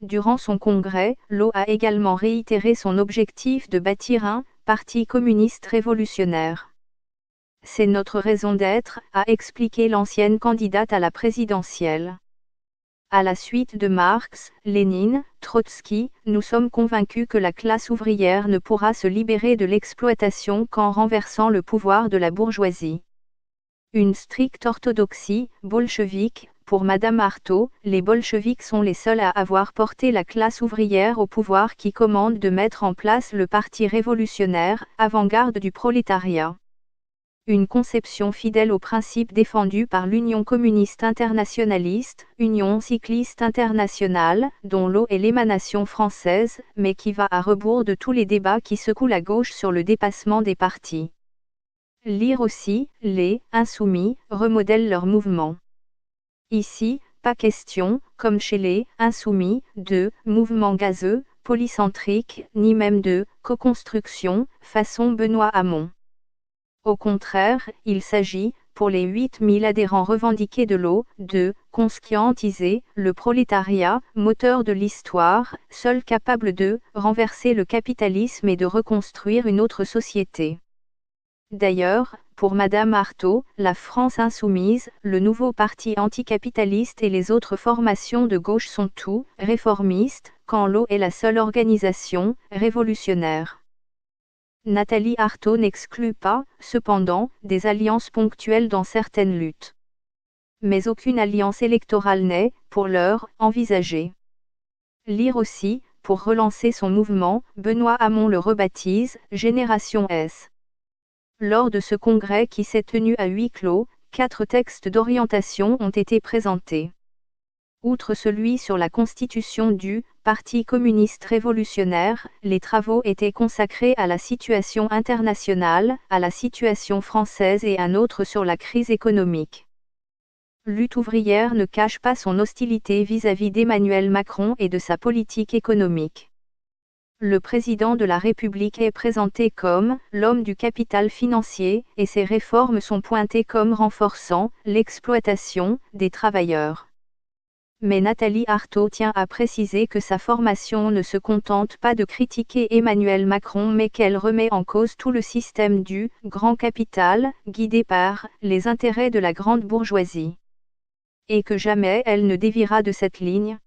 durant son congrès, Law a également réitéré son objectif de bâtir un « parti communiste révolutionnaire ». C'est notre raison d'être, a expliqué l'ancienne candidate à la présidentielle. À la suite de Marx, Lénine, Trotsky, nous sommes convaincus que la classe ouvrière ne pourra se libérer de l'exploitation qu'en renversant le pouvoir de la bourgeoisie. Une stricte orthodoxie, bolchevique, pour Madame Artaud, les bolcheviks sont les seuls à avoir porté la classe ouvrière au pouvoir qui commande de mettre en place le parti révolutionnaire, avant-garde du prolétariat. Une conception fidèle aux principes défendus par l'Union communiste internationaliste, Union cycliste internationale, dont Law est l'émanation française, mais qui va à rebours de tous les débats qui secouent la gauche sur le dépassement des partis. Lire aussi, les insoumis remodèlent leur mouvement. Ici, pas question, comme chez les insoumis, de mouvement gazeux, polycentrique, ni même de co-construction, façon Benoît Hamon. Au contraire, il s'agit, pour les 8000 adhérents revendiqués de Law, de conscientiser le prolétariat, moteur de l'histoire, seul capable de renverser le capitalisme et de reconstruire une autre société. D'ailleurs, pour Madame Artaud, la France insoumise, le nouveau parti anticapitaliste et les autres formations de gauche sont tout réformistes, quand Law est la seule organisation révolutionnaire. Nathalie Artaud n'exclut pas, cependant, des alliances ponctuelles dans certaines luttes. Mais aucune alliance électorale n'est, pour l'heure, envisagée. Lire aussi, pour relancer son mouvement, Benoît Hamon le rebaptise « Génération S ». Lors de ce congrès qui s'est tenu à huis clos, 4 textes d'orientation ont été présentés. Outre celui sur la constitution du Parti communiste révolutionnaire, les travaux étaient consacrés à la situation internationale, à la situation française et un autre sur la crise économique. Lutte ouvrière ne cache pas son hostilité vis-à-vis d'Emmanuel Macron et de sa politique économique. Le président de la République est présenté comme l'homme du capital financier, et ses réformes sont pointées comme renforçant l'exploitation des travailleurs. Mais Nathalie Artaud tient à préciser que sa formation ne se contente pas de critiquer Emmanuel Macron mais qu'elle remet en cause tout le système du grand capital, guidé par les intérêts de la grande bourgeoisie. Et que jamais elle ne déviera de cette ligne.